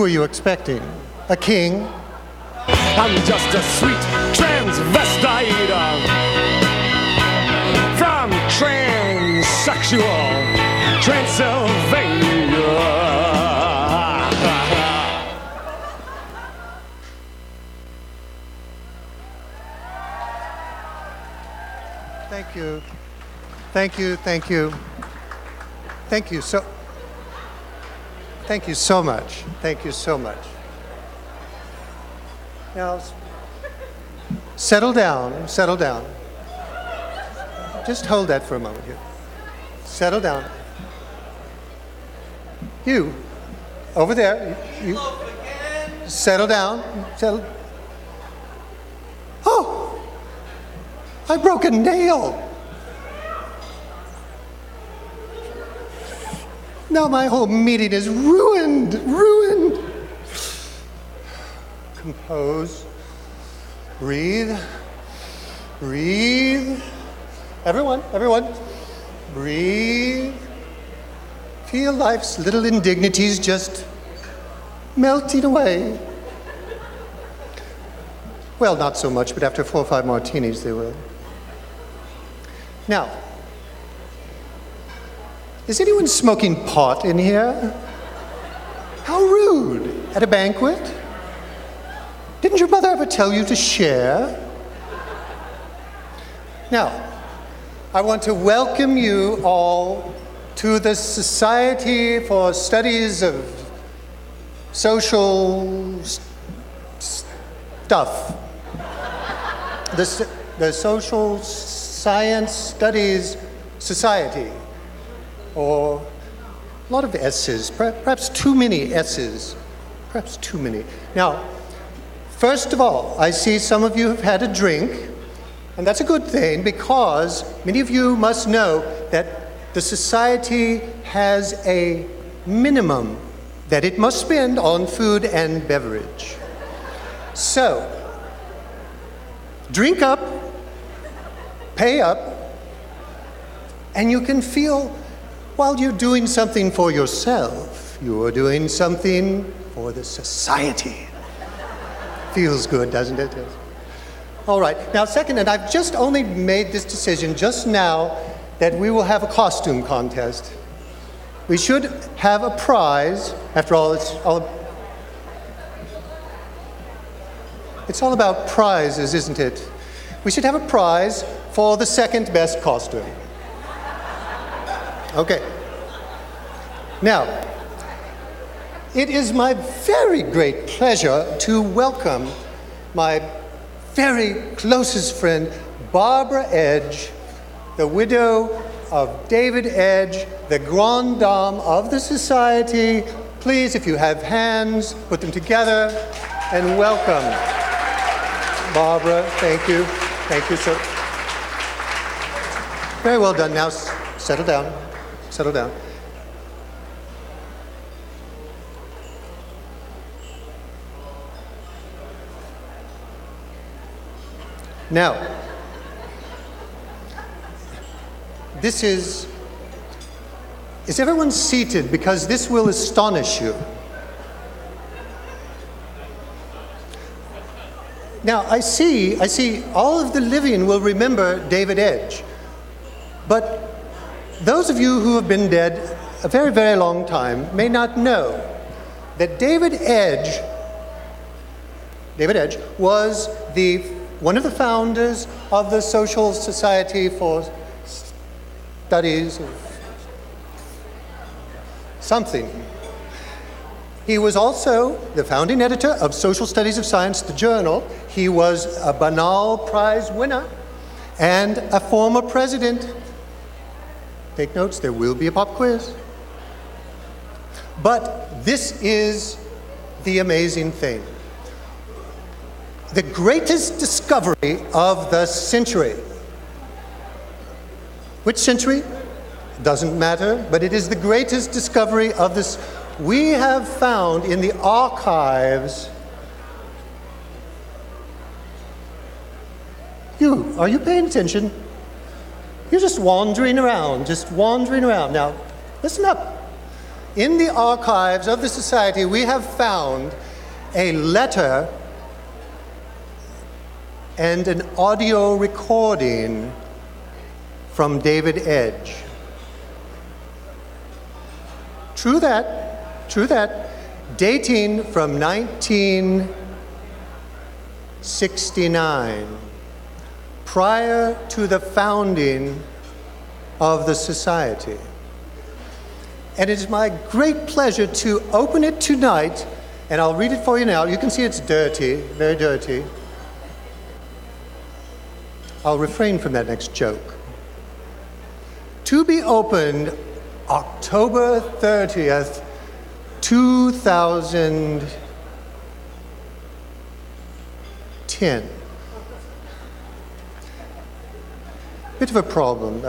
were you expecting? A king? I'm just a sweet transvestite from transsexual Transylvania. Thank you. Thank you, thank you. Thank you so much. Thank you so much. Now, settle down, settle down. Just hold that for a moment here. Settle down. You, over there, you settle down, settle. Oh, I broke a nail. Now my whole meeting is ruined. Compose. Breathe. Everyone. Breathe. Feel life's little indignities just melting away. Well, not so much, but after 4 or 5 martinis they will. Now, is anyone smoking pot in here? How rude. At a banquet? Didn't your mother ever tell you to share? Now, I want to welcome you all to the Society for Studies of Social Stuff. The Social Science Studies Society. Or a lot of S's, perhaps too many S's, perhaps too many. Now, first of all, I see some of you have had a drink, and that's a good thing because many of you must know that the society has a minimum that it must spend on food and beverage. So, drink up, pay up, and you can feel while you're doing something for yourself, you're doing something for the society. Feels good, doesn't it? All right, now second, and I've just only made this decision just now that we will have a costume contest. We should have a prize. After all, it's all about prizes, isn't it? We should have a prize for the second best costume. Okay. Now, it is my very great pleasure to welcome my very closest friend, Barbara Edge, the widow of David Edge, the grande dame of the society. Please, if you have hands, put them together and welcome. Barbara, thank you. Thank you, sir. Very well done. Now, settle down. Settle down. Now, this is everyone seated? Because this will astonish you. Now, I see all of the living will remember David Edge, but those of you who have been dead a very, very long time may not know that David Edge was one of the founders of the Social Society for Studies of something. He was also the founding editor of Social Studies of Science, the journal. He was a Banal Prize winner and a former president. Take notes, there will be a pop quiz. But this is the amazing thing. The greatest discovery of the century. Which century? Doesn't matter, but it is the greatest discovery of this. We have found in the archives. Are you paying attention? You're just wandering around. Now, listen up. in the archives of the Society, we have found a letter and an audio recording from David Edge. True that, dating from 1969, prior to the founding of the Society. And it is my great pleasure to open it tonight, and I'll read it for you now. You can see it's dirty, very dirty. I'll refrain from that next joke. To be opened October 30th, 2010. Bit of a problem.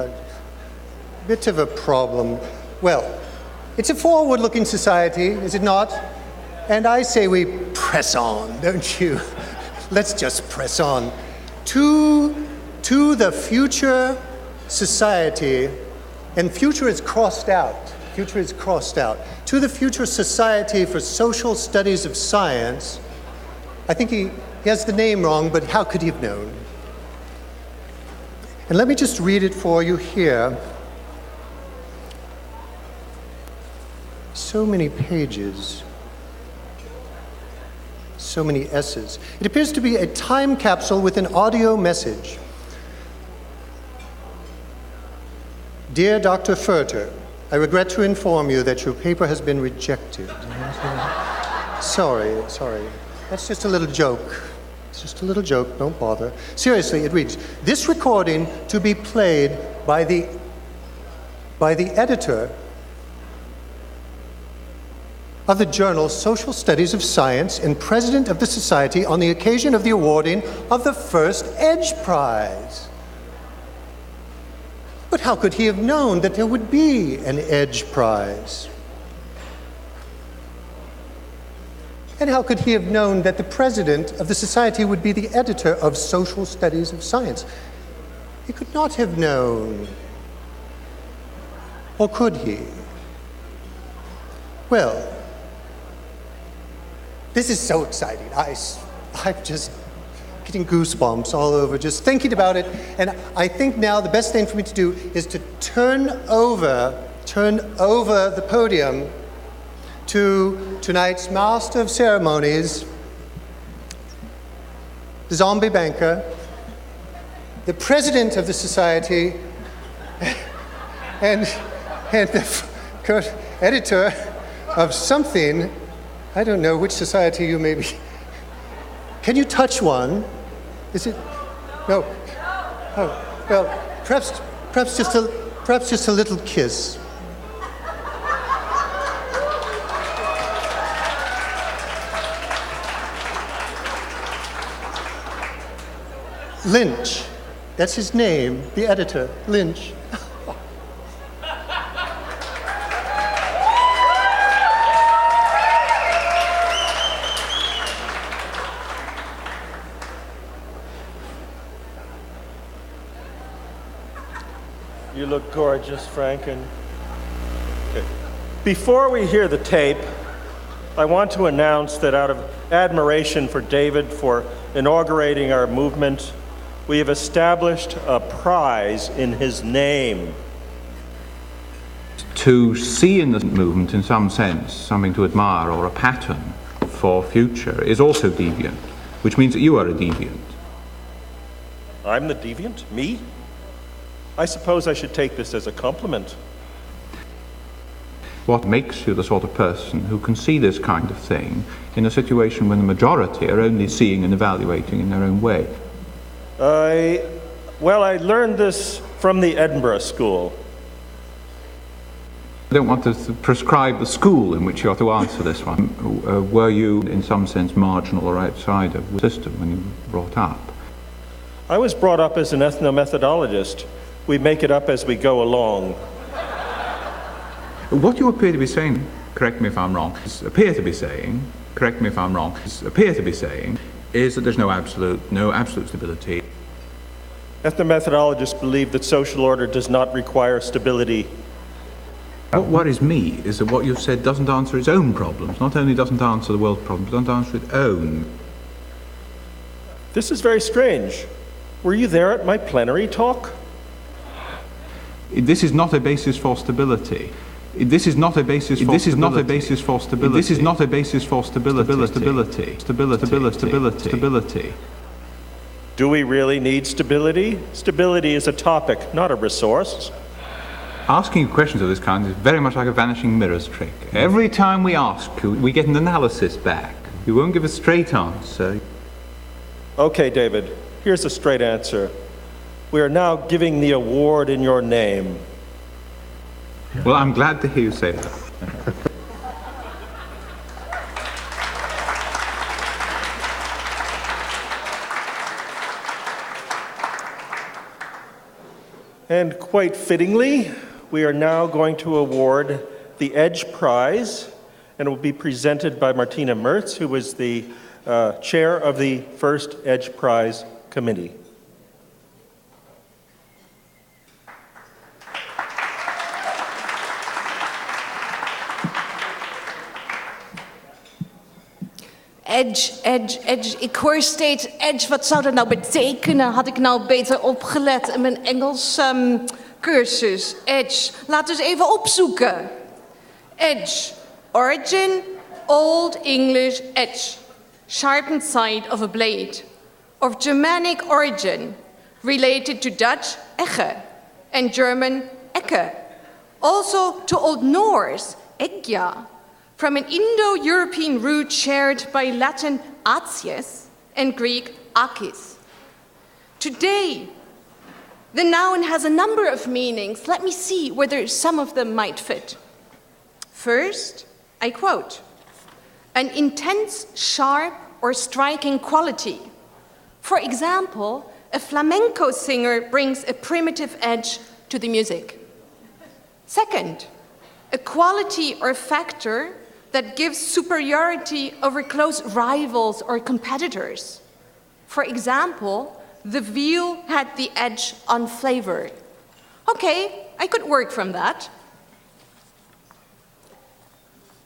Well, it's a forward-looking society, is it not? And I say we press on, don't you? Let's just press on. To the future society, and future is crossed out. Future is crossed out. To the future Society for Social Studies of Science. I think he has the name wrong, but how could he have known? And let me just read it for you here. So many pages. So many S's. It appears to be a time capsule with an audio message. Dear Dr. Furter, I regret to inform you that your paper has been rejected. Sorry. That's just a little joke. It's just a little joke, don't bother. Seriously, it reads, this recording to be played by the editor of the journal Social Studies of Science and president of the Society on the occasion of the awarding of the first Edge Prize. But how could he have known that there would be an Edge Prize? And how could he have known that the president of the Society would be the editor of Social Studies of Science? He could not have known. Or could he? Well, this is so exciting. I'm just getting goosebumps all over just thinking about it. And I think now the best thing for me to do is to turn over the podium to tonight's Master of Ceremonies, the zombie banker, the president of the Society, and the editor of something. I don't know which society you may be. Can you touch one? Is it? No. Oh, well, perhaps just a little kiss. Lynch. That's his name, the editor, Lynch. You look gorgeous, Franken. Okay. Before we hear the tape, I want to announce that out of admiration for David for inaugurating our movement, we have established a prize in his name. To see in the movement, in some sense, something to admire or a pattern for future is also deviant, which means that you are a deviant. I'm the deviant? Me? I suppose I should take this as a compliment. What makes you the sort of person who can see this kind of thing in a situation when the majority are only seeing and evaluating in their own way? I learned this from the Edinburgh School. I don't want to prescribe the school in which you are to answer this one. Were you, in some sense, marginal or outside of the system when you were brought up? I was brought up as an ethnomethodologist. We make it up as we go along. What you appear to be saying, correct me if I'm wrong, is that there's no absolute stability. Ethnomethodologists believe that social order does not require stability. What worries me is that what you've said doesn't answer its own problems. Not only doesn't answer the world's problems, doesn't answer its own. This is very strange. Were you there at my plenary talk? This is not a basis for stability. This is not a basis for This is not a basis for stability. This is not a basis for stability. Stability. Do we really need stability? Stability is a topic, not a resource. Asking questions of this kind is very much like a vanishing mirrors trick. Every time we ask, we get an analysis back. You won't give a straight answer. Okay, David, here's a straight answer. We are now giving the award in your name. Well, I'm glad to hear you say that. And quite fittingly, we are now going to award the Edge Prize, and it will be presented by Martina Mertz, who was the chair of the first Edge Prize committee. Edge. Ik hoor steeds edge. Wat zou dat nou betekenen? Had ik nou beter opgelet in mijn Engels cursus? Edge. Laten we eens even opzoeken. Edge. Origin. Old English edge. Sharpened side of a blade. Of Germanic origin. Related to Dutch egge. And German ecke. Also to Old Norse egja. From an Indo-European root shared by Latin aties and Greek akis. Today, the noun has a number of meanings. Let me see whether some of them might fit. First, I quote, an intense, sharp, or striking quality. For example, a flamenco singer brings a primitive edge to the music. Second, a quality or factor that gives superiority over close rivals or competitors. For example, the veal had the edge on flavor. Okay, I could work from that.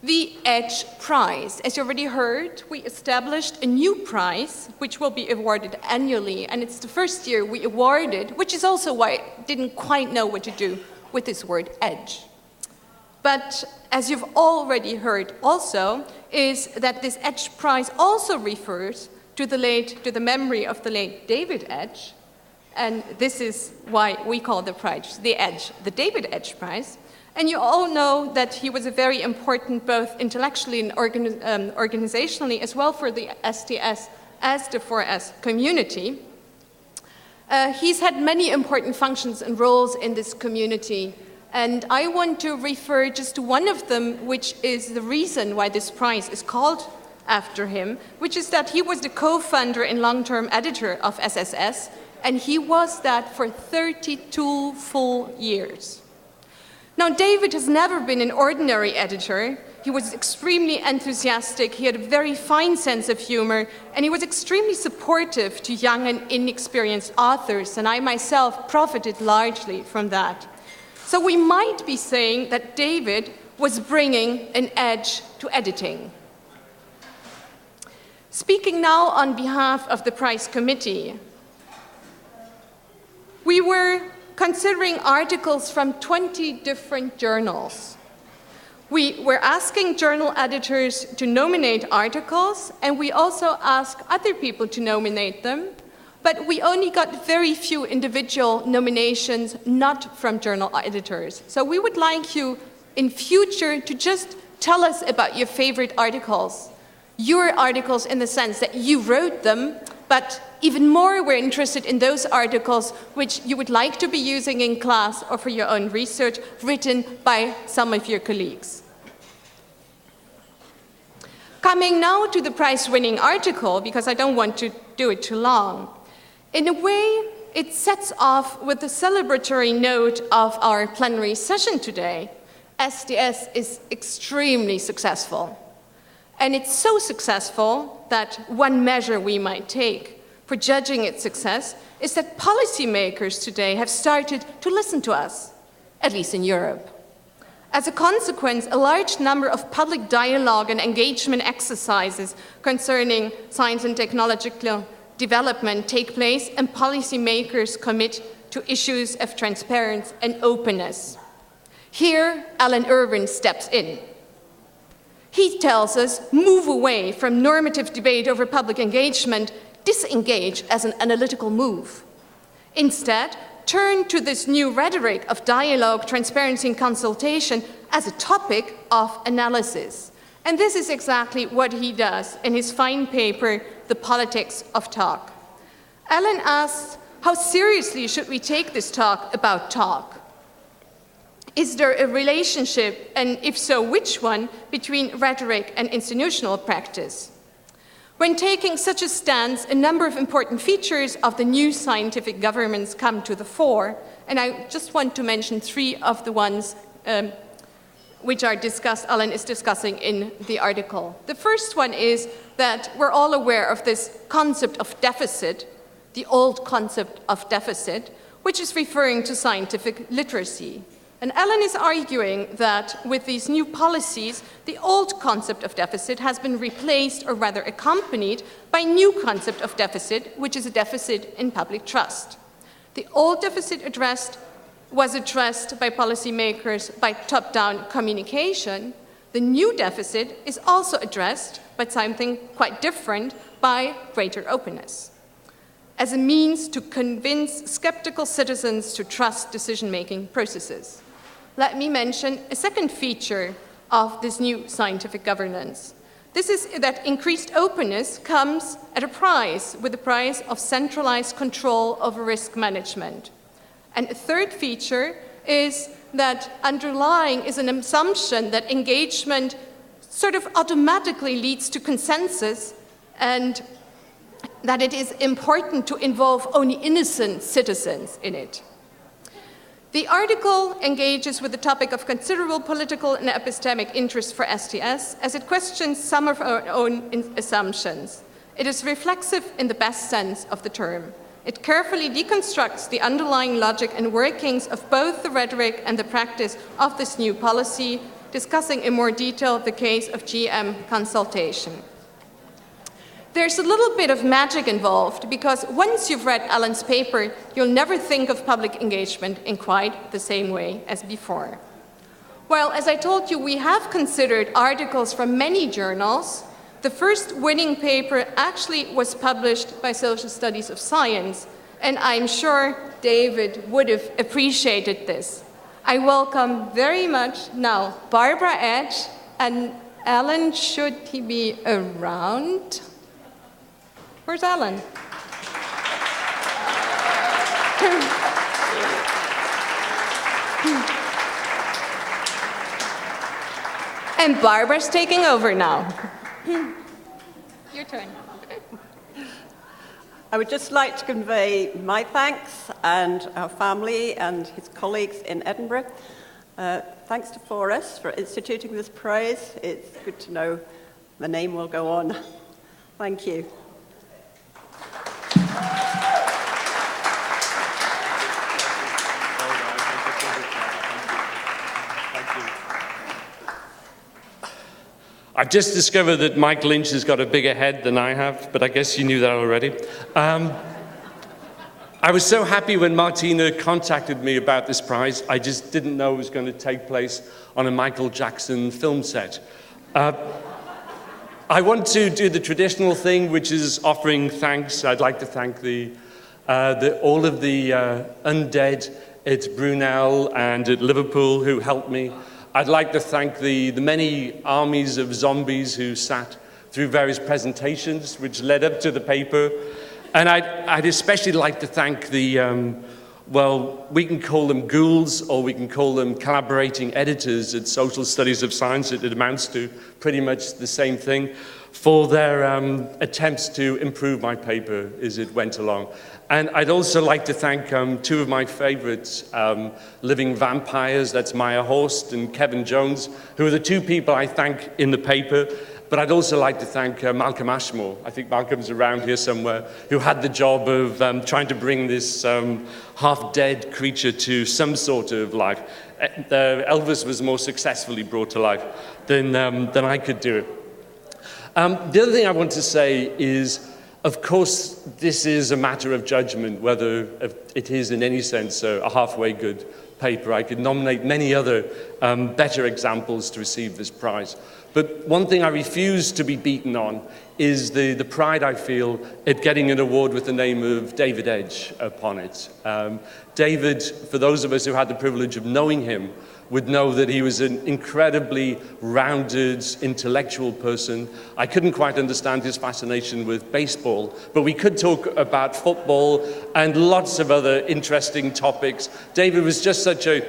The Edge Prize. As you already heard, we established a new prize which will be awarded annually, and it's the first year we awarded, which is also why I didn't quite know what to do with this word edge. But as you've already heard also, is that this Edge Prize also refers to the memory of the late David Edge, and this is why we call the prize the Edge, the David Edge Prize. And you all know that he was a very important, both intellectually and organizationally, as well for the STS as the 4S community. He's had many important functions and roles in this community. And I want to refer just to one of them, which is the reason why this prize is called after him, which is that he was the co-founder and long-term editor of SSS, and he was that for 32 full years. Now, David has never been an ordinary editor. He was extremely enthusiastic, he had a very fine sense of humor, and he was extremely supportive to young and inexperienced authors, and I myself profited largely from that. So we might be saying that David was bringing an edge to editing. Speaking now on behalf of the prize committee, we were considering articles from 20 different journals. We were asking journal editors to nominate articles, and we also asked other people to nominate them. But we only got very few individual nominations, not from journal editors. So we would like you in future to just tell us about your favorite articles. Your articles in the sense that you wrote them, but even more we're interested in those articles which you would like to be using in class or for your own research, written by some of your colleagues. Coming now to the prize-winning article, because I don't want to do it too long. In a way, it sets off with the celebratory note of our plenary session today. STS is extremely successful. And it's so successful that one measure we might take for judging its success is that policymakers today have started to listen to us, at least in Europe. As a consequence, a large number of public dialogue and engagement exercises concerning science and technological development take place, and policymakers commit to issues of transparency and openness. Here, Alan Irwin steps in. He tells us, move away from normative debate over public engagement, disengage as an analytical move. Instead, turn to this new rhetoric of dialogue, transparency, and consultation as a topic of analysis. And this is exactly what he does in his fine paper, The Politics of Talk. Alan asks, how seriously should we take this talk about talk? Is there a relationship, and if so, which one, between rhetoric and institutional practice? When taking such a stance, a number of important features of the new scientific governance come to the fore, and I just want to mention three of the ones which are discussed, Alan is discussing in the article. The first one is that we're all aware of this concept of deficit, the old concept of deficit, which is referring to scientific literacy. And Alan is arguing that with these new policies, the old concept of deficit has been replaced, or rather accompanied, by a new concept of deficit, which is a deficit in public trust. The old deficit was addressed by policymakers by top-down communication. The new deficit is also addressed by something quite different, by greater openness, as a means to convince skeptical citizens to trust decision-making processes. Let me mention a second feature of this new scientific governance. This is that increased openness comes at a price, with the price of centralized control over risk management. And a third feature is that underlying is an assumption that engagement sort of automatically leads to consensus, and that it is important to involve only innocent citizens in it. The article engages with the topic of considerable political and epistemic interest for STS, as it questions some of our own assumptions. It is reflexive in the best sense of the term. It carefully deconstructs the underlying logic and workings of both the rhetoric and the practice of this new policy, discussing in more detail the case of GM consultation. There's a little bit of magic involved, because once you've read Alan's paper, you'll never think of public engagement in quite the same way as before. Well, as I told you, we have considered articles from many journals. The first winning paper actually was published by Social Studies of Science, and I'm sure David would have appreciated this. I welcome very much now Barbara Edge, and Alan, should he be around? Where's Alan? And Barbara's taking over now. Your turn. I would just like to convey my thanks and our family and his colleagues in Edinburgh. Thanks to Forrest for instituting this prize. It's good to know the name will go on. Thank you. I've just discovered that Mike Lynch has got a bigger head than I have, but I guess you knew that already. I was so happy when Martina contacted me about this prize. I just didn't know it was going to take place on a Michael Jackson film set. I want to do the traditional thing, which is offering thanks. I'd like to thank all of the undead at Brunel and at Liverpool who helped me. I'd like to thank the many armies of zombies who sat through various presentations which led up to the paper. And I'd especially like to thank well, we can call them ghouls or we can call them collaborating editors at Social Studies of Science. It amounts to pretty much the same thing, for their attempts to improve my paper as it went along. And I'd also like to thank two of my favorites, living vampires, that's Maya Horst and Kevin Jones, who are the two people I thank in the paper. But I'd also like to thank Malcolm Ashmore. I think Malcolm's around here somewhere, who had the job of trying to bring this half-dead creature to some sort of life. Elvis was more successfully brought to life than I could do it. The other thing I want to say is, of course, this is a matter of judgment, whether it is in any sense a halfway good paper. I could nominate many other better examples to receive this prize. But one thing I refuse to be beaten on is the pride I feel at getting an award with the name of David Edge upon it. David, for those of us who had the privilege of knowing him, would know that he was an incredibly rounded, intellectual person. I couldn't quite understand his fascination with baseball, but we could talk about football and lots of other interesting topics. David was just such a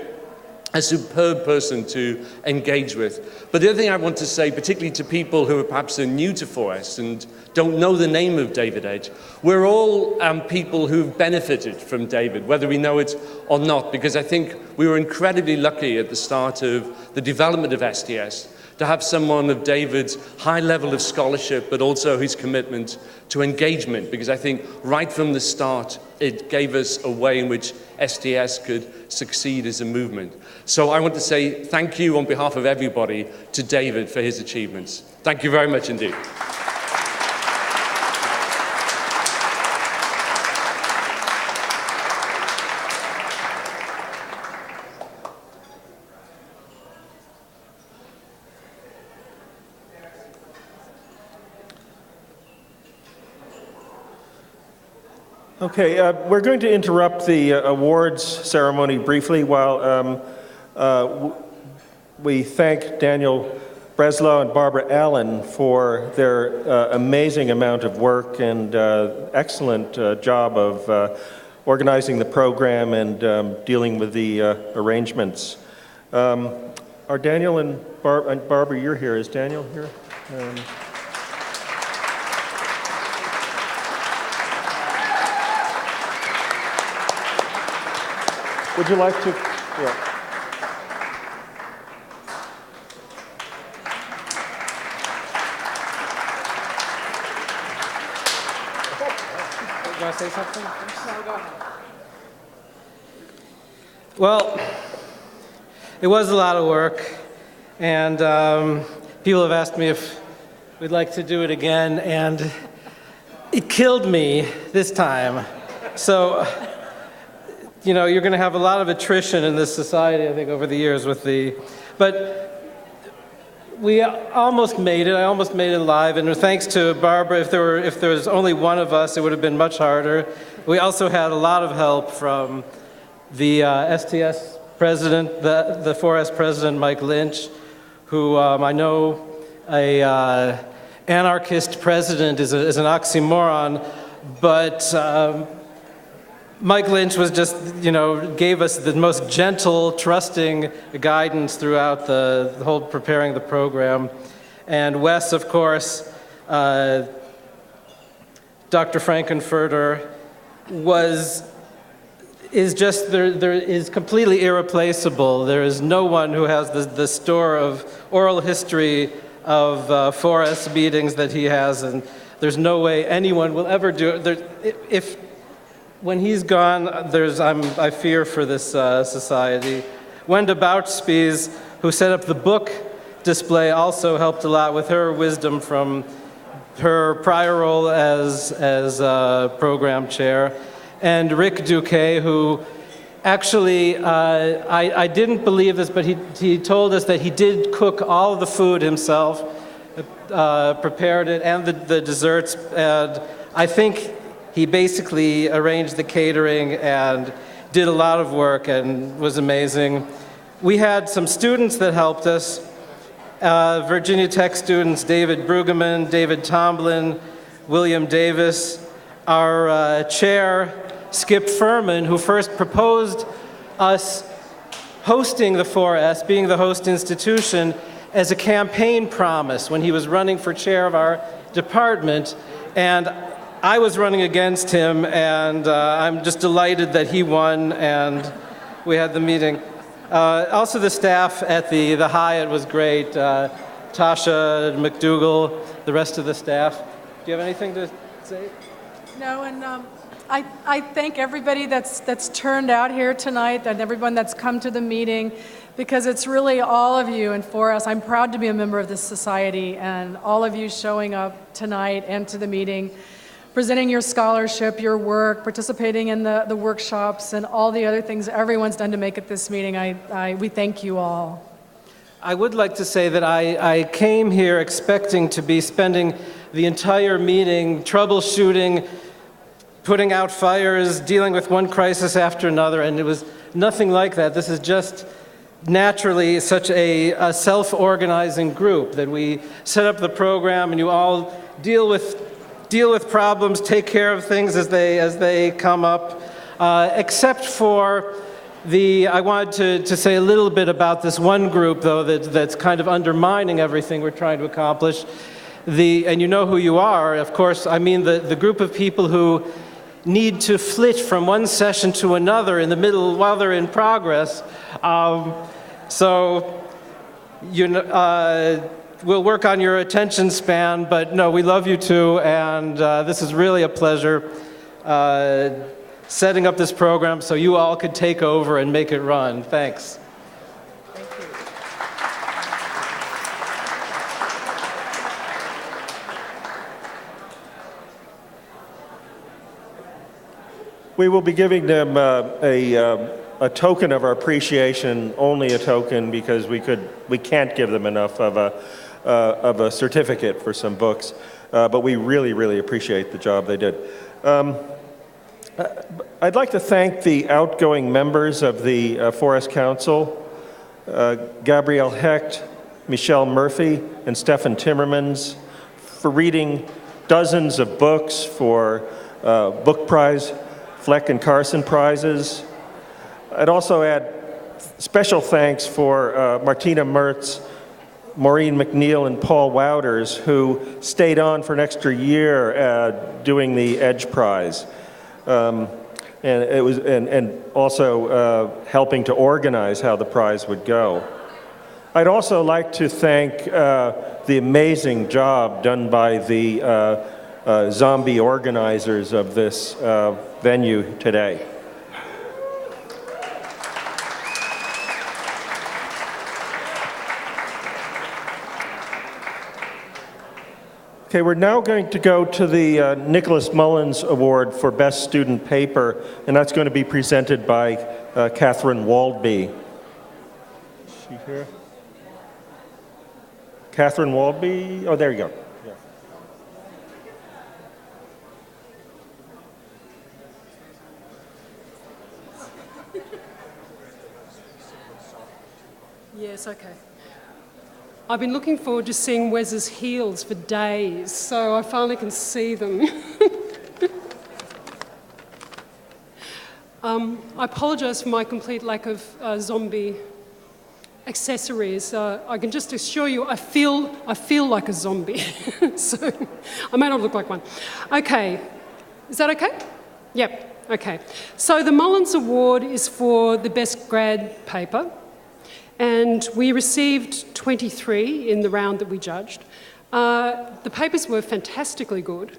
superb person to engage with. But the other thing I want to say, particularly to people who are perhaps new to 4S and don't know the name of David Edge, we're all people who've benefited from David, whether we know it or not, because I think we were incredibly lucky at the start of the development of STS to have someone of David's high level of scholarship, but also his commitment to engagement, because I think right from the start, it gave us a way in which STS could succeed as a movement. So I want to say thank you on behalf of everybody to David for his achievements. Thank you very much indeed. Okay, we're going to interrupt the awards ceremony briefly while we thank Daniel Breslau and Barbara Allen for their amazing amount of work and excellent job of organizing the program and dealing with the arrangements. Are Daniel and Barbara, you're here. Is Daniel here? Would you like to? Yeah. You want to say something? No, go ahead. Well, it was a lot of work, and people have asked me if we'd like to do it again, and it killed me this time. So, you know, you're going to have a lot of attrition in this society, I think, over the years with the... But we almost made it. I almost made it live, and thanks to Barbara, if there was only one of us, it would have been much harder. We also had a lot of help from the STS president, the 4S president, Mike Lynch, who I know a anarchist president is an oxymoron, but Mike Lynch was just, you know, gave us the most gentle, trusting guidance throughout the whole preparing the program. And Wes, of course, Dr. Frankenfurter is completely irreplaceable. There is no one who has the store of oral history of 4S meetings that he has, and there's no way anyone will ever do it. When he's gone, I fear for this society. Wenda Bouchspies, who set up the book display, also helped a lot with her wisdom from her prior role as program chair. And Rick Duque, who actually, I didn't believe this, but he told us that he did cook all of the food himself, prepared it, and the desserts. And I think he basically arranged the catering and did a lot of work and was amazing. We had some students that helped us. Virginia Tech students, David Brueggemann, David Tomlin, William Davis. Our chair, Skip Furman, who first proposed us hosting the 4S, being the host institution, as a campaign promise when he was running for chair of our department. And I was running against him, and I'm just delighted that he won, and we had the meeting. Also, the staff at the Hyatt was great. Tasha, McDougall, the rest of the staff. Do you have anything to say? No, and I thank everybody that's turned out here tonight and everyone that's come to the meeting, because it's really all of you and for us. I'm proud to be a member of this society, and all of you showing up tonight and to the meeting, presenting your scholarship, your work, participating in the workshops, and all the other things everyone's done to make it this meeting. We thank you all. I would like to say that I came here expecting to be spending the entire meeting troubleshooting, putting out fires, dealing with one crisis after another, and it was nothing like that. This is just naturally such a self-organizing group that we set up the program and you all deal with problems, take care of things as they come up, except for I wanted to say a little bit about this one group, though, that's kind of undermining everything we're trying to accomplish. And you know who you are, of course. I mean the group of people who need to flit from one session to another in the middle while they're in progress. So we'll work on your attention span, but no, we love you too, and this is really a pleasure setting up this program so you all could take over and make it run. Thanks. Thank you. We will be giving them a token of our appreciation, only a token, because we can't give them enough of a certificate for some books, but we really, really appreciate the job they did. I'd like to thank the outgoing members of the Forest Council, Gabrielle Hecht, Michelle Murphy, and Stefan Timmermans, for reading dozens of books for Book Prize, Fleck and Carson prizes. I'd also add special thanks for Martina Mertz, Maureen McNeil, and Paul Wouters, who stayed on for an extra year doing the Edge Prize. And also helping to organize how the prize would go. I'd also like to thank the amazing job done by the zombie organizers of this venue today. Okay, we're now going to go to the Nicholas Mullins Award for Best Student Paper, and that's going to be presented by Catherine Waldby. Is she here? Catherine Waldby? Oh, there you go. Yeah. Yes, okay. I've been looking forward to seeing Wes's heels for days, so I finally can see them. I apologise for my complete lack of zombie accessories. I can just assure you I feel like a zombie, so I may not look like one. Okay, is that okay? Yep, okay. So the Mullins Award is for the best grad paper. And we received 23 in the round that we judged. The papers were fantastically good.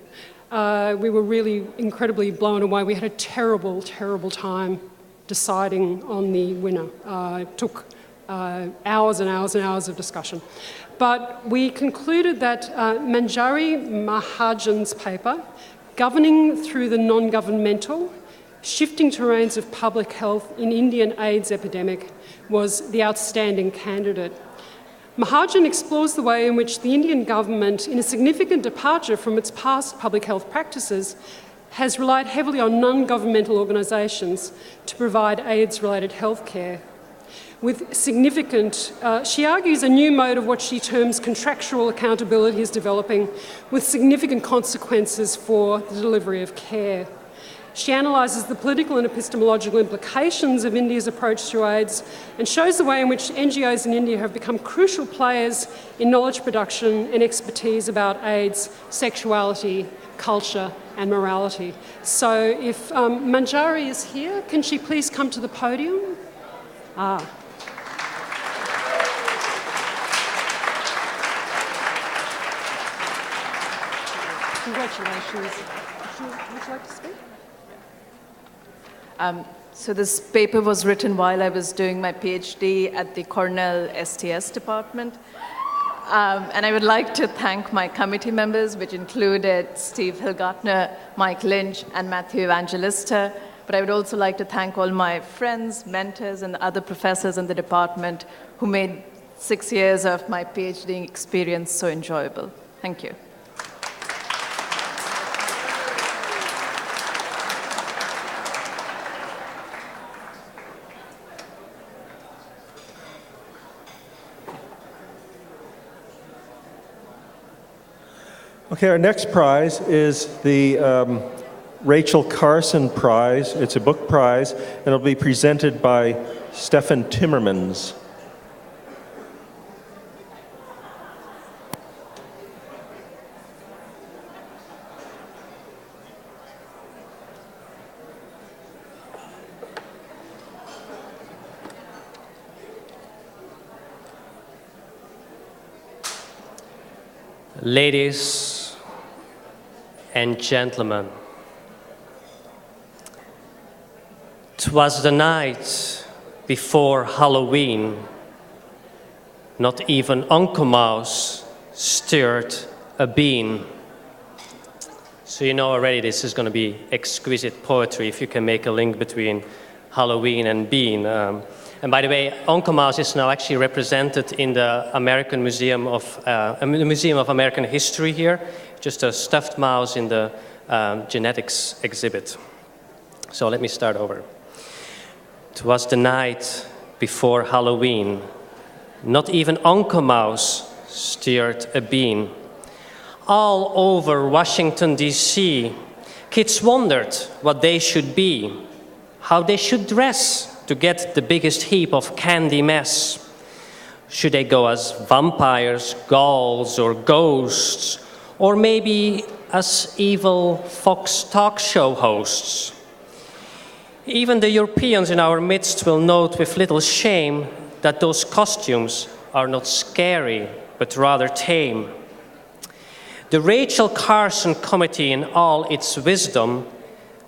We were really incredibly blown away. We had a terrible, terrible time deciding on the winner. It took hours and hours and hours of discussion. But we concluded that Manjari Mahajan's paper, Governing Through the Non-Governmental, Shifting Terrains of Public Health in Indian AIDS Epidemic, was the outstanding candidate. Mahajan explores the way in which the Indian government, in a significant departure from its past public health practices, has relied heavily on non-governmental organisations to provide AIDS-related health care. With significant, she argues a new mode of what she terms contractual accountability is developing, with significant consequences for the delivery of care. She analyses the political and epistemological implications of India's approach to AIDS and shows the way in which NGOs in India have become crucial players in knowledge production and expertise about AIDS, sexuality, culture and morality. So if Manjari is here, can she please come to the podium? Congratulations. Would you like to speak? So this paper was written while I was doing my PhD at the Cornell STS department. And I would like to thank my committee members, which included Steve Hilgartner, Mike Lynch, and Matthew Evangelista. But I would also like to thank all my friends, mentors, and other professors in the department who made 6 years of my PhD experience so enjoyable. Thank you. Okay, our next prize is the Rachel Carson Prize. It's a book prize, and it'll be presented by Stefan Timmermans. Ladies and gentlemen, 'twas the night before Halloween. Not even Uncle Mouse stirred a bean. So you know already this is going to be exquisite poetry if you can make a link between Halloween and bean. And by the way, Uncle Mouse is now actually represented in the American Museum of American History here, just a stuffed mouse in the genetics exhibit. So let me start over. 'Twas the night before Halloween. Not even Uncle Mouse stirred a bean. All over Washington, D.C., kids wondered what they should be, how they should dress to get the biggest heap of candy mess. Should they go as vampires, ghouls, or ghosts, or maybe as evil Fox talk show hosts? Even the Europeans in our midst will note with little shame that those costumes are not scary, but rather tame. The Rachel Carson Committee, in all its wisdom,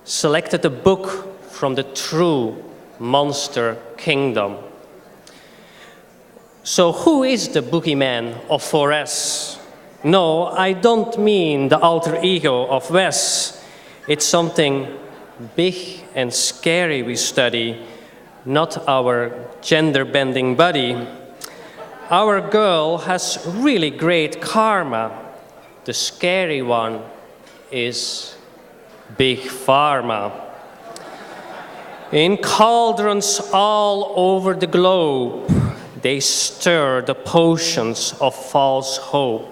selected a book from the true monster kingdom. So who is the boogeyman of 4S? No, I don't mean the alter ego of Wes. It's something big and scary we study, not our gender-bending buddy. Our girl has really great karma. The scary one is Big Pharma. In cauldrons all over the globe, they stir the potions of false hope,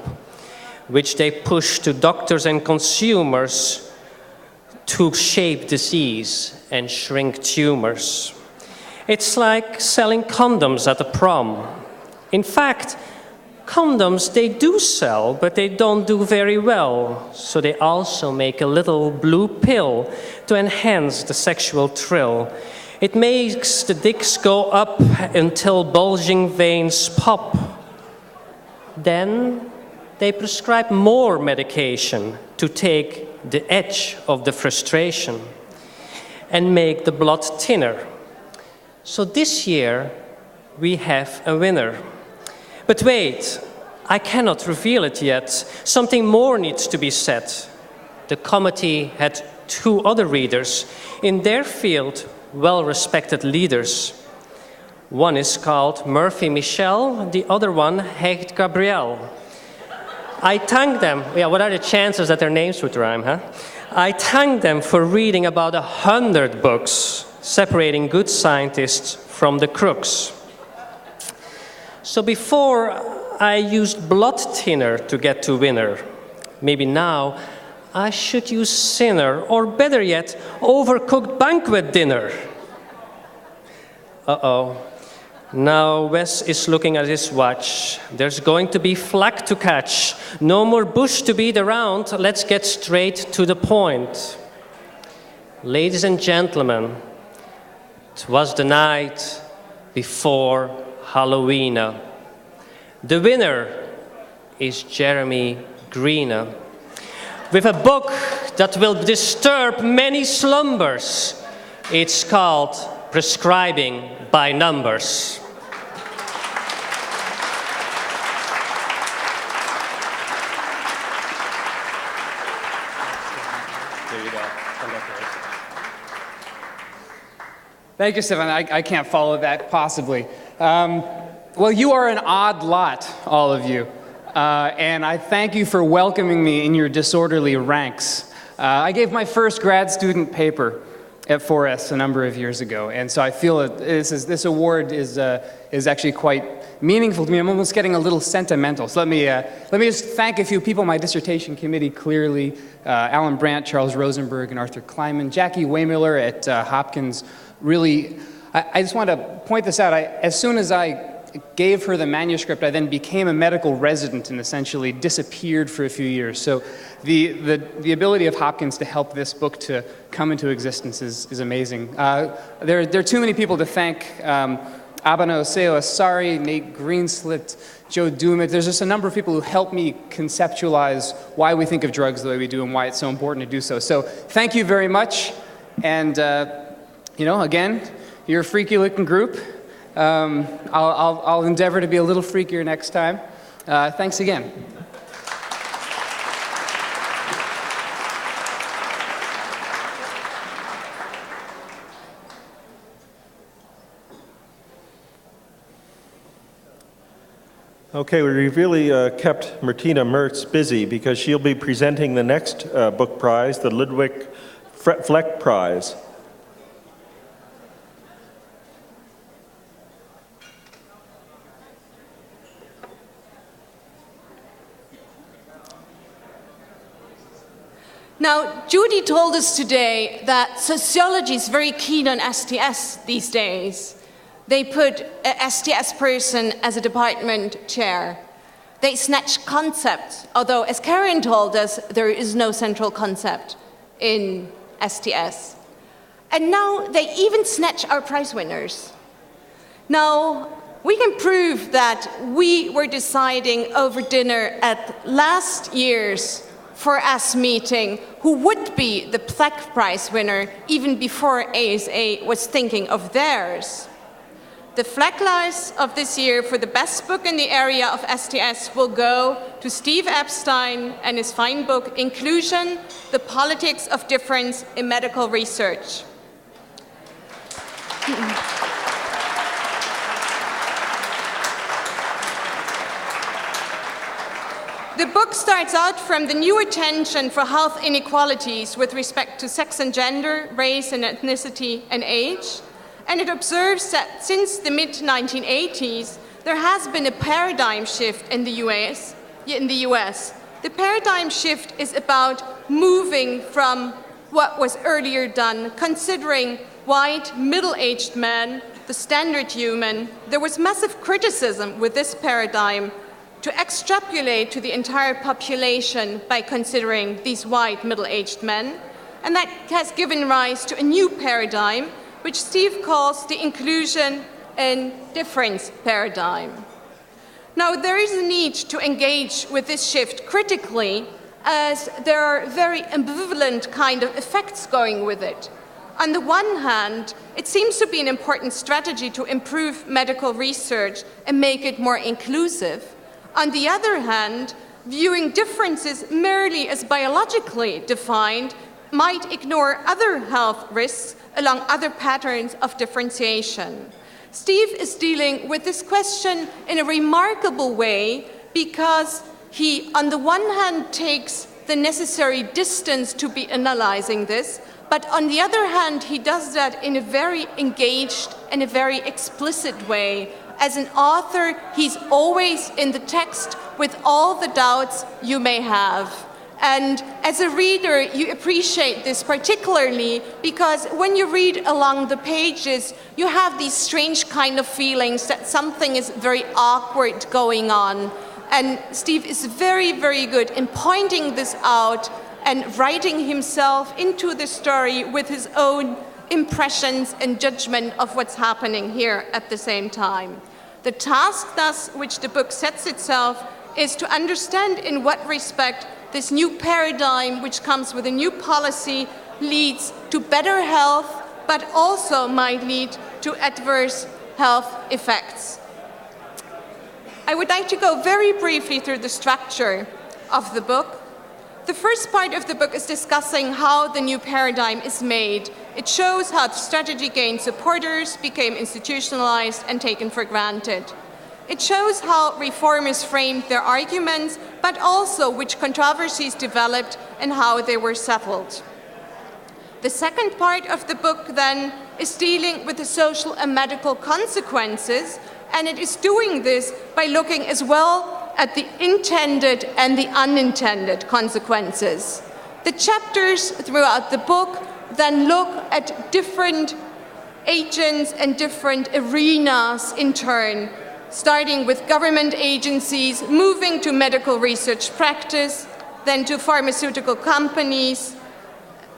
which they push to doctors and consumers to shape disease and shrink tumors. It's like selling condoms at a prom. In fact, condoms they do sell, but they don't do very well. So they also make a little blue pill to enhance the sexual thrill. It makes the dicks go up until bulging veins pop. Then they prescribe more medication to take the edge of the frustration and make the blood thinner. So this year we have a winner. But wait, I cannot reveal it yet. Something more needs to be said. The committee had 2 other readers, in their field, well-respected leaders. One is called Murphy Michel, the other one Hecht Gabriel. I thank them. Yeah, what are the chances that their names would rhyme, huh? I thank them for reading about 100 books, separating good scientists from the crooks. So before I used blood thinner to get to winner, maybe now I should use sinner, or better yet, overcooked banquet dinner. Uh-oh. Now Wes is looking at his watch. There's going to be flack to catch. No more bush to beat around. Let's get straight to the point. Ladies and gentlemen, 'twas the night before Halloween. The winner is Jeremy Green. with a book that will disturb many slumbers. It's called Prescribing by Numbers. There you go. Thank you, Stefan. I can't follow that possibly. Well, you are an odd lot, all of you. And I thank you for welcoming me in your disorderly ranks. I gave my first grad student paper at 4S a number of years ago, and so I feel that this award is actually quite meaningful to me. I'm almost getting a little sentimental. So let me just thank a few people. My dissertation committee, clearly, Alan Brandt, Charles Rosenberg, and Arthur Kleinman. Jackie Waymiller at Hopkins. Really, I just want to point this out. As soon as I gave her the manuscript, I then became a medical resident and essentially disappeared for a few years. So the ability of Hopkins to help this book to come into existence is amazing. There are too many people to thank. Abano Seo Asari, Nate Greenslit, Joe Dumit. There's just a number of people who helped me conceptualize why we think of drugs the way we do and why it's so important to do so. So thank you very much. And, again, you're a freaky looking group. I'll endeavor to be a little freakier next time. Thanks again. Okay, we really kept Martina Mertz busy because she'll be presenting the next book prize, the Ludwig Fleck Prize. Now, Judy told us today that sociology is very keen on STS these days. They put a STS person as a department chair. They snatch concepts, although, as Karen told us, there is no central concept in STS. And now they even snatch our prize winners. Now, we can prove that we were deciding over dinner at last year's 4S meeting who would be the Fleck Prize winner even before ASA was thinking of theirs. The Fleck Prize of this year for the best book in the area of STS will go to Steve Epstein and his fine book, Inclusion, The Politics of Difference in Medical Research. The book starts out from the new attention for health inequalities with respect to sex and gender, race and ethnicity and age. And it observes that since the mid-1980s, there has been a paradigm shift in the US. The paradigm shift is about moving from what was earlier done, considering white, middle-aged men, the standard human. There was massive criticism with this paradigm to extrapolate to the entire population by considering these white, middle-aged men. And that has given rise to a new paradigm, which Steve calls the inclusion and difference paradigm. Now, there is a need to engage with this shift critically, as there are very ambivalent kind of effects going with it. On the one hand, it seems to be an important strategy to improve medical research and make it more inclusive. On the other hand, viewing differences merely as biologically defined might ignore other health risks along other patterns of differentiation. Steve is dealing with this question in a remarkable way because he, on the one hand, takes the necessary distance to be analyzing this, but on the other hand, he does that in a very engaged and a very explicit way. As an author, he's always in the text with all the doubts you may have. And as a reader, you appreciate this particularly because when you read along the pages, you have these strange kind of feelings that something is very awkward going on. And Steve is very, very good in pointing this out and writing himself into the story with his own impressions and judgment of what's happening here at the same time. The task, thus, which the book sets itself is to understand in what respect this new paradigm, which comes with a new policy, leads to better health, but also might lead to adverse health effects. I would like to go very briefly through the structure of the book. The first part of the book is discussing how the new paradigm is made. It shows how the strategy gained supporters, became institutionalized, and taken for granted. It shows how reformers framed their arguments, but also which controversies developed and how they were settled. The second part of the book, then, is dealing with the social and medical consequences, and it is doing this by looking as well at the intended and the unintended consequences. The chapters throughout the book then look at different agents and different arenas in turn, starting with government agencies, moving to medical research practice, then to pharmaceutical companies,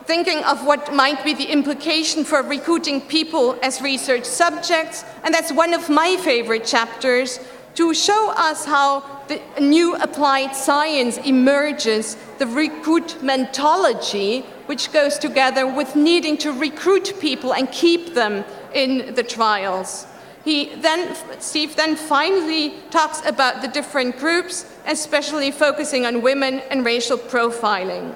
thinking of what might be the implication for recruiting people as research subjects, and that's one of my favorite chapters, to show us how the new applied science emerges, the recruitmentology, which goes together with needing to recruit people and keep them in the trials. Steve then finally talks about the different groups, especially focusing on women and racial profiling.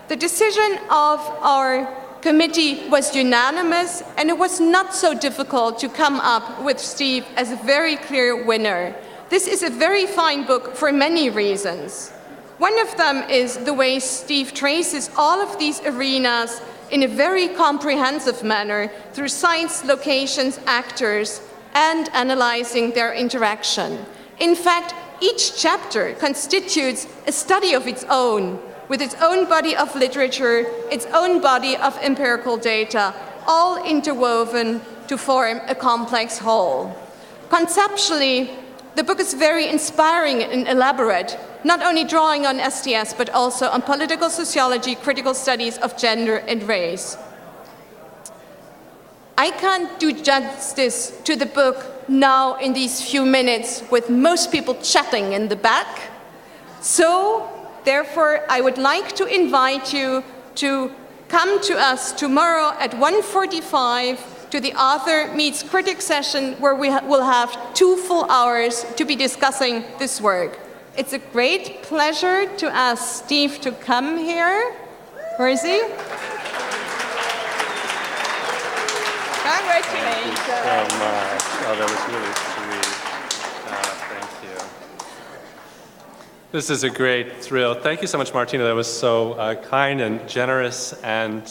The decision of our committee was unanimous, and it was not so difficult to come up with Steve as a very clear winner. This is a very fine book for many reasons. One of them is the way Steve traces all of these arenas in a very comprehensive manner through sites, locations, actors, and analyzing their interaction. In fact, each chapter constitutes a study of its own, with its own body of literature, its own body of empirical data, all interwoven to form a complex whole. Conceptually, the book is very inspiring and elaborate, not only drawing on STS, but also on political sociology, critical studies of gender and race. I can't do justice to the book now in these few minutes with most people chatting in the back. So, therefore, I would like to invite you to come to us tomorrow at 1:45 to the Author Meets Critic session, where we will have 2 full hours to be discussing this work. It's a great pleasure to ask Steve to come here. Where is he? Congratulations. Thank you so much. Oh, that was really sweet. Thank you. This is a great thrill. Thank you so much, Martina. That was so kind and generous. And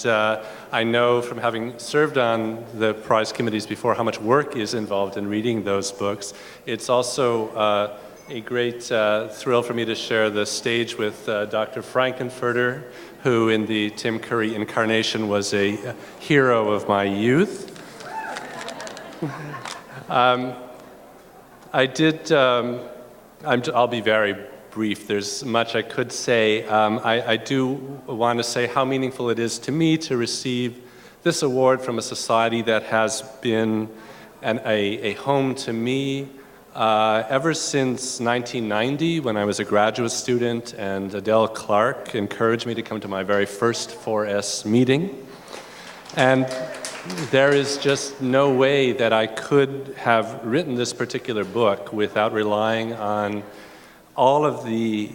I know from having served on the prize committees before how much work is involved in reading those books. It's also a great thrill for me to share the stage with Dr. Frankenfurter, who in the Tim Curry incarnation was a hero of my youth. I'll be very brief. There's much I could say. I do want to say how meaningful it is to me to receive this award from a society that has been a home to me ever since 1990, when I was a graduate student and Adele Clark encouraged me to come to my very first 4S meeting. And there is just no way that I could have written this particular book without relying on all of the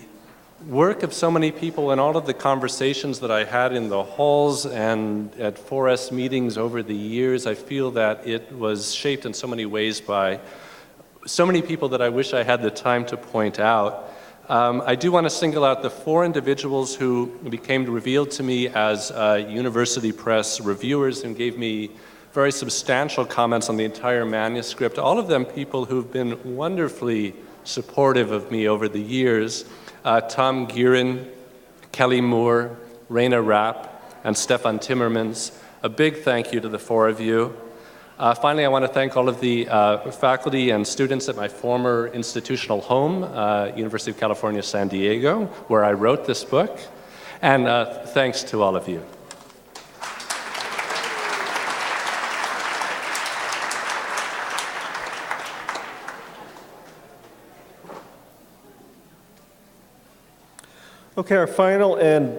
work of so many people and all of the conversations that I had in the halls and at 4S meetings over the years. I feel that it was shaped in so many ways by so many people that I wish I had the time to point out. I do want to single out the 4 individuals who became revealed to me as university press reviewers and gave me very substantial comments on the entire manuscript. All of them people who've been wonderfully supportive of me over the years. Tom Gearin, Kelly Moore, Raina Rapp, and Stefan Timmermans. A big thank you to the 4 of you. Finally, I want to thank all of the faculty and students at my former institutional home, University of California, San Diego, where I wrote this book. And thanks to all of you. Okay, our final and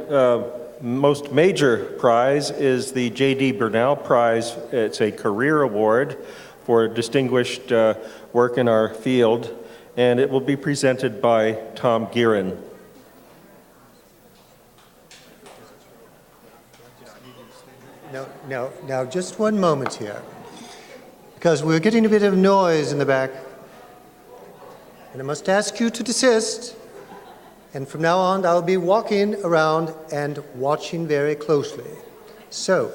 most major prize is the J.D. Burnell Prize. It's a career award for distinguished work in our field, and it will be presented by Tom Gearin. Now, just one moment here, because we're getting a bit of noise in the back, and I must ask you to desist. And from now on, I'll be walking around and watching very closely. So.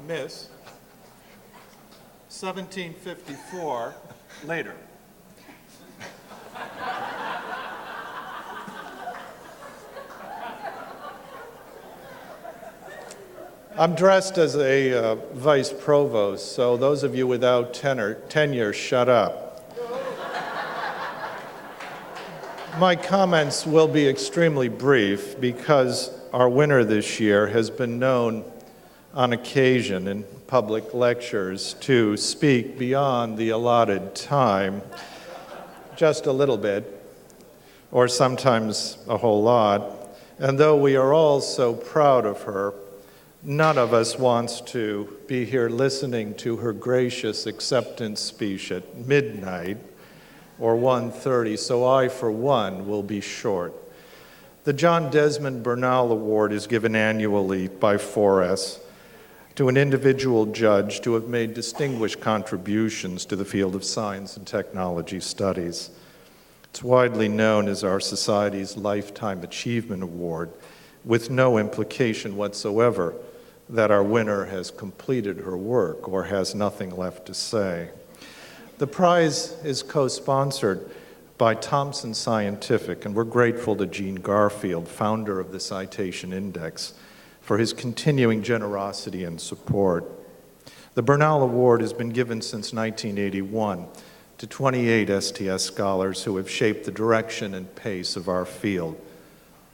Miss, 1754, later. I'm dressed as a vice provost, so those of you without tenure, shut up. My comments will be extremely brief because our winner this year has been known on occasion in public lectures to speak beyond the allotted time, just a little bit, or sometimes a whole lot. And though we are all so proud of her, none of us wants to be here listening to her gracious acceptance speech at midnight or 1:30, so I, for one, will be short. The John Desmond Burnell Award is given annually by 4S to an individual judge to have made distinguished contributions to the field of science and technology studies. It's widely known as our society's Lifetime Achievement Award, with no implication whatsoever that our winner has completed her work or has nothing left to say. The prize is co-sponsored by Thomson Scientific, and we're grateful to Gene Garfield, founder of the Citation Index, for his continuing generosity and support. The Burnell Award has been given since 1981 to 28 STS scholars who have shaped the direction and pace of our field.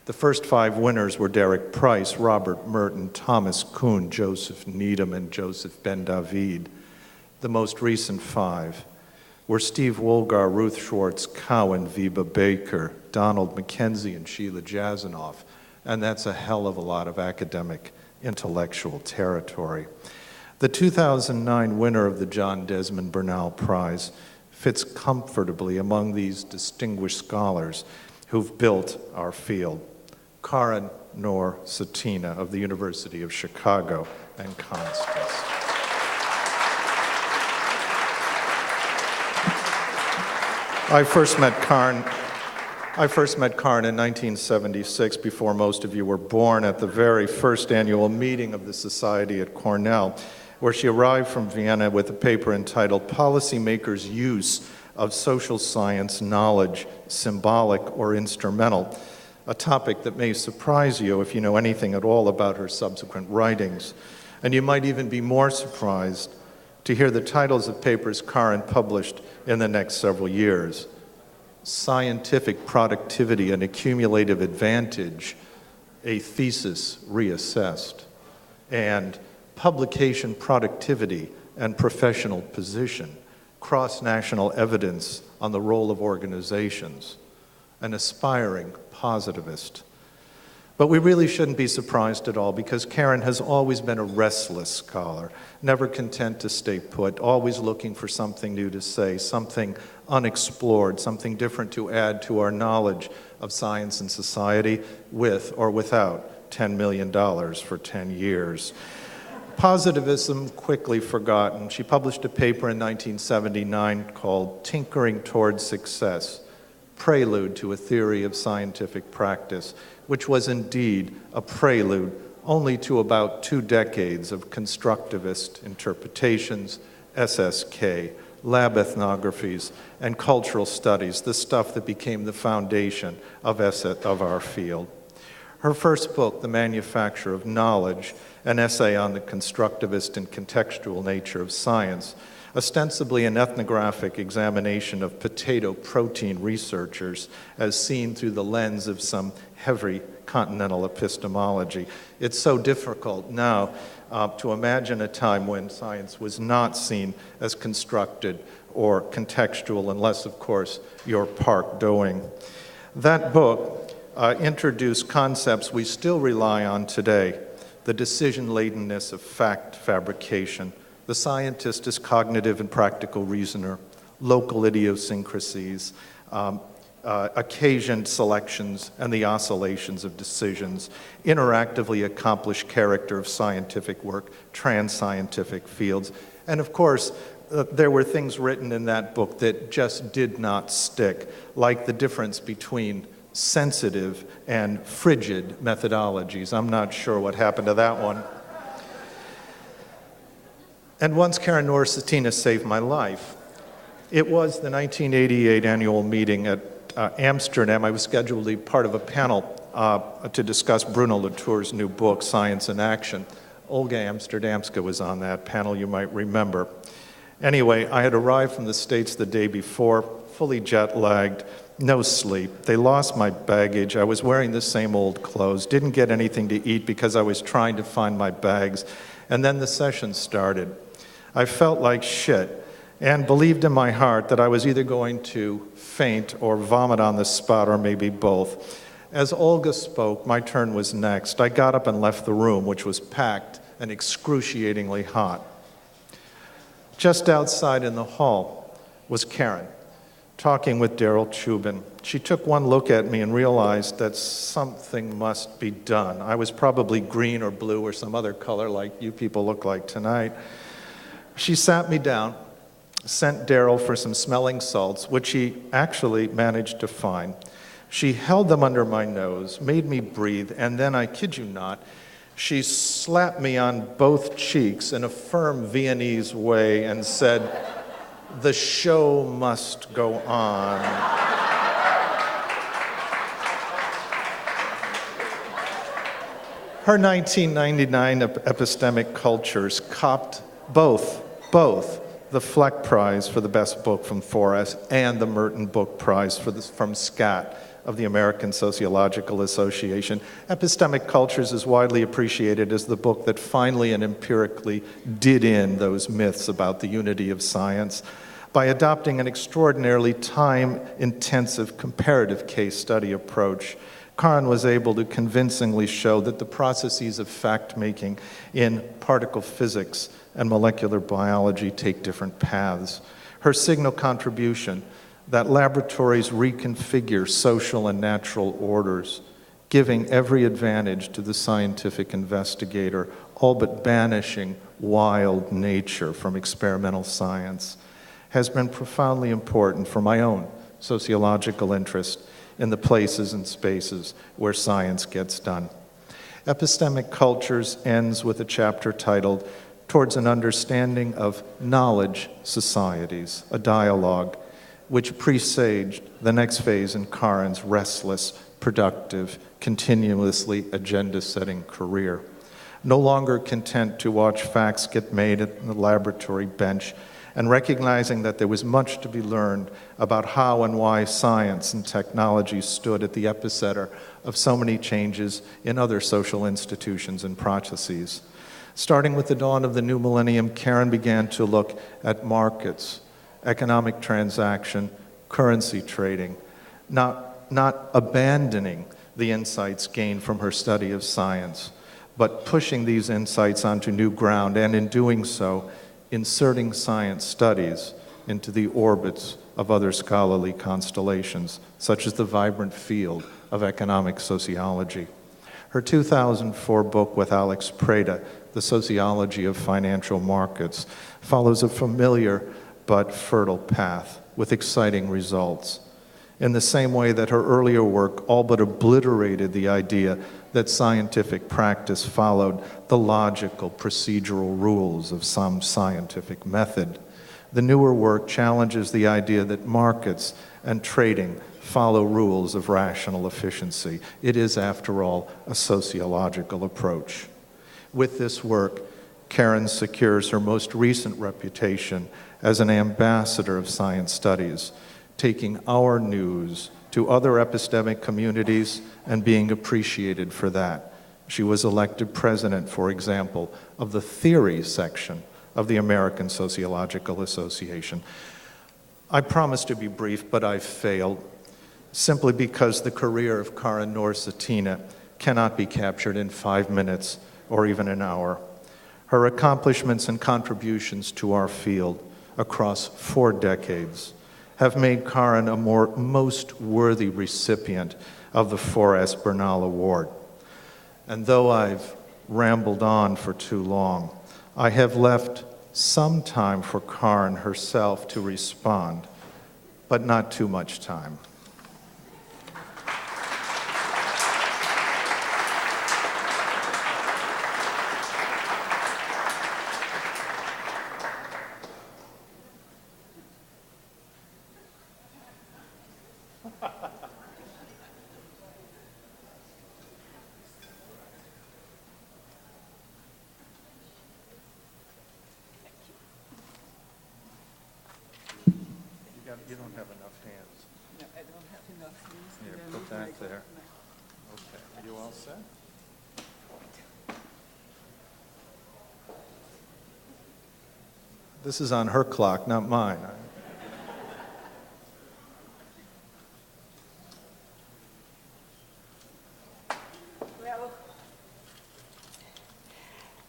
The first 5 winners were Derek Price, Robert Merton, Thomas Kuhn, Joseph Needham, and Joseph Ben-David. The most recent 5 were Steve Wolgar, Ruth Schwartz, Cowan, Viba Baker, Donald McKenzie, and Sheila Jasanoff. And that's a hell of a lot of academic intellectual territory. The 2009 winner of the John Desmond Burnell Prize fits comfortably among these distinguished scholars who've built our field. Karen Nor Satina of the University of Chicago and Constance. I first met Karen in 1976, before most of you were born, at the very first annual meeting of the Society at Cornell, where she arrived from Vienna with a paper entitled Policymakers' Use of Social Science Knowledge, Symbolic or Instrumental, a topic that may surprise you if you know anything at all about her subsequent writings. And you might even be more surprised to hear the titles of papers Karen published in the next several years. Scientific Productivity and Accumulative Advantage, a Thesis Reassessed, and Publication Productivity and Professional Position, Cross-National Evidence on the Role of Organizations, an aspiring positivist. But we really shouldn't be surprised at all, because Karen has always been a restless scholar, never content to stay put, always looking for something new to say, something unexplored, something different to add to our knowledge of science and society, with or without $10 million for 10 years. Positivism quickly forgotten. She published a paper in 1979 called Tinkering Towards Success, Prelude to a Theory of Scientific Practice, which was indeed a prelude only to about 2 decades of constructivist interpretations, SSK, lab ethnographies, and cultural studies, the stuff that became the foundation of our field. Her first book, The Manufacture of Knowledge, an essay on the constructivist and contextual nature of science, ostensibly an ethnographic examination of potato protein researchers as seen through the lens of some heavy continental epistemology. It's so difficult now to imagine a time when science was not seen as constructed or contextual, unless, of course, you're Park Doing. That book introduced concepts we still rely on today: the decision-ladenness of fact fabrication, the scientist as cognitive and practical reasoner, local idiosyncrasies, occasioned selections and the oscillations of decisions, interactively accomplished character of scientific work, trans-scientific fields. And of course, there were things written in that book that just did not stick, like the difference between sensitive and frigid methodologies. I'm not sure what happened to that one. And once Karen Norris-Cetina saved my life. It was the 1988 annual meeting at Amsterdam. I was scheduled to be part of a panel to discuss Bruno Latour's new book, Science in Action. Olga Amsterdamska was on that panel, you might remember. Anyway, I had arrived from the States the day before, fully jet-lagged, no sleep. They lost my baggage. I was wearing the same old clothes, didn't get anything to eat because I was trying to find my bags. And then the session started. I felt like shit and believed in my heart that I was either going to faint or vomit on the spot, or maybe both. As Olga spoke, my turn was next. I got up and left the room, which was packed and excruciatingly hot. Just outside in the hall was Karen, talking with Daryl Chubin. She took one look at me and realized that something must be done. I was probably green or blue or some other color like you people look like tonight. She sat me down, sent Daryl for some smelling salts, which he actually managed to find. She held them under my nose, made me breathe, and then, I kid you not, she slapped me on both cheeks in a firm Viennese way and said, "The show must go on." Her 1999 Epistemic Cultures copped both the Fleck Prize for the best book from 4S and the Merton Book Prize from SCAT of the American Sociological Association. Epistemic Cultures is widely appreciated as the book that finally and empirically did in those myths about the unity of science by adopting an extraordinarily time-intensive comparative case study approach. Karen was able to convincingly show that the processes of fact-making in particle physics and molecular biology take different paths. Her signal contribution, that laboratories reconfigure social and natural orders, giving every advantage to the scientific investigator, all but banishing wild nature from experimental science, has been profoundly important for my own sociological interest in the places and spaces where science gets done. Epistemic Cultures ends with a chapter titled Towards an Understanding of Knowledge Societies, a dialogue which presaged the next phase in Karen's restless, productive, continuously agenda-setting career. No longer content to watch facts get made at the laboratory bench, and recognizing that there was much to be learned about how and why science and technology stood at the epicenter of so many changes in other social institutions and processes. Starting with the dawn of the new millennium, Karen began to look at markets, economic transaction, currency trading, not abandoning the insights gained from her study of science, but pushing these insights onto new ground, and in doing so, inserting science studies into the orbits of other scholarly constellations, such as the vibrant field of economic sociology. Her 2004 book with Alex Preda, The Sociology of Financial Markets, follows a familiar but fertile path with exciting results. In the same way that her earlier work all but obliterated the idea that scientific practice followed the logical procedural rules of some scientific method, the newer work challenges the idea that markets and trading follow rules of rational efficiency. It is, after all, a sociological approach. With this work, Karen secures her most recent reputation as an ambassador of science studies, taking our news to other epistemic communities and being appreciated for that. She was elected president, for example, of the theory section of the American Sociological Association. I promised to be brief, but I failed. simply because the career of Karen Norsetina cannot be captured in 5 minutes or even an hour. Her accomplishments and contributions to our field across 4 decades have made Karen a most worthy recipient of the 4S Bernal Award. And though I've rambled on for too long, I have left some time for Karen herself to respond, but not too much time. You don't have enough hands. No, I don't have enough hands. Here, put that there. Okay, are you all set? This is on her clock, not mine. Well,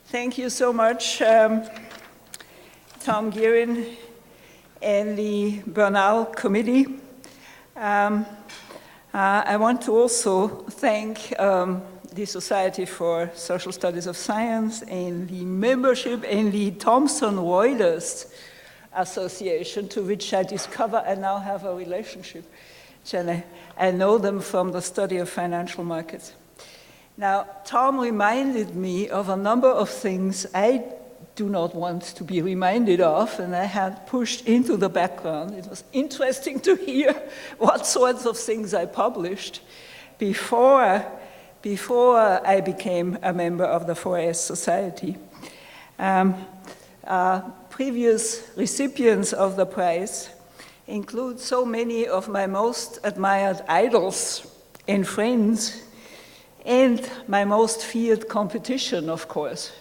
thank you so much, Tom Guerin and the Bernal Committee. I want to also thank the Society for Social Studies of Science and the membership in the Thomson Reuters Association, to which I discover I now have a relationship. I know them from the study of financial markets. Now, Tom reminded me of a number of things I do not want to be reminded of, and I had pushed into the background. It was interesting to hear what sorts of things I published before I became a member of the 4S Society. Previous recipients of the prize include so many of my most admired idols and friends, and my most feared competition, of course.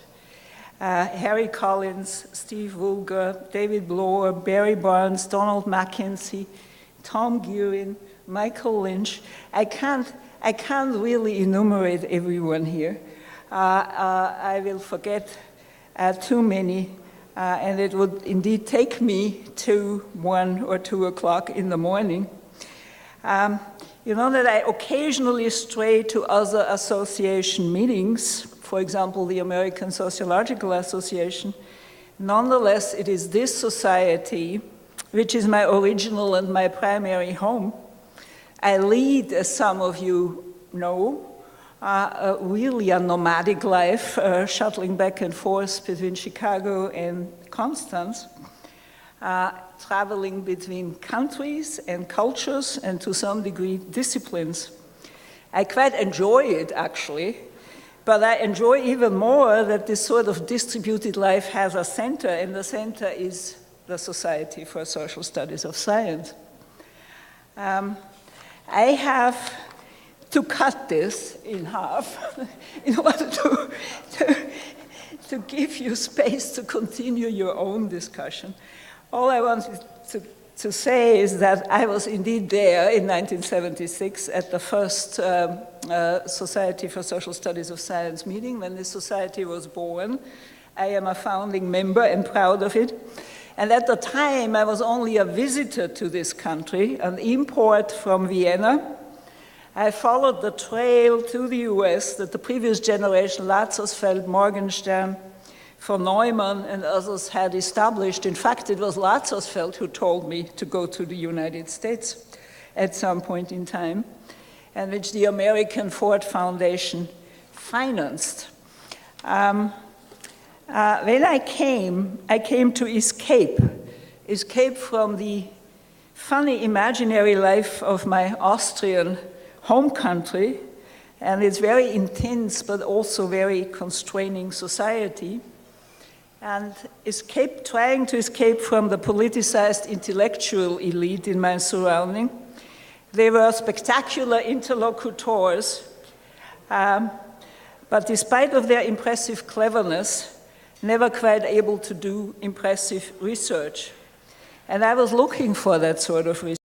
Harry Collins, Steve Woolger, David Blower, Barry Barnes, Donald McKenzie, Tom Guerin, Michael Lynch. I can't really enumerate everyone here. I will forget too many, and it would indeed take me to 1 or 2 o'clock in the morning. You know that I occasionally stray to other association meetings, for example, the American Sociological Association. Nonetheless, it is this society which is my original and my primary home. I lead, as some of you know, really a nomadic life, shuttling back and forth between Chicago and Constance, traveling between countries and cultures and to some degree disciplines. I quite enjoy it, actually. But I enjoy even more that this sort of distributed life has a center, and the center is the Society for Social Studies of Science. I have to cut this in half in order to give you space to continue your own discussion. All I wanted to say is that I was indeed there in 1976 at the first Society for Social Studies of Science meeting when this society was born. I am a founding member and proud of it. And at the time, I was only a visitor to this country, an import from Vienna. I followed the trail to the US that the previous generation, Lazarsfeld, Morgenstern, von Neumann and others had established. In fact, it was Lazarsfeld who told me to go to the United States at some point in time, and which the American Ford Foundation financed. When I came to escape from the funny imaginary life of my Austrian home country and its very intense but also very constraining society, and trying to escape from the politicized intellectual elite in my surrounding. They were spectacular interlocutors, but despite of their impressive cleverness, never quite able to do impressive research. And I was looking for that sort of research.